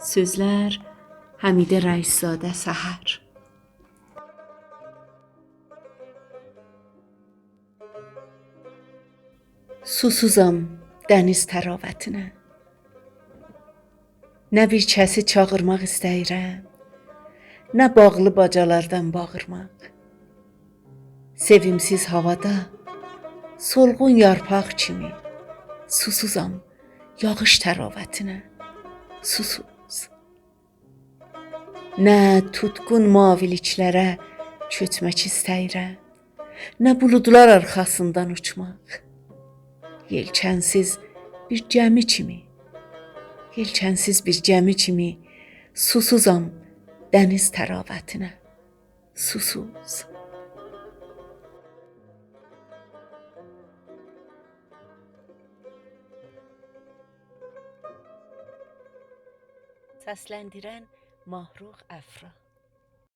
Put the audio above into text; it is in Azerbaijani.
Sözlər Həmidə Rəiszadə Səhər. Susuzam dəniz təravətinə, nə bir kəsi çağırmaq istəyirəm, nə bağlı bacalardan bağırmaq. Sevimsiz havada solğun yarpaq kimi susuzam yağış təravətinə, susuz. Nə tutqun maviliklərə köçmək istəyirəm, nə buludlar arxasından uçmaq. Yelkənsiz bir gəmi kimi, yelkənsiz bir gəmi kimi susuzam dəniz təravətinə, susuz. Səsləndirən Mahruh Əfra.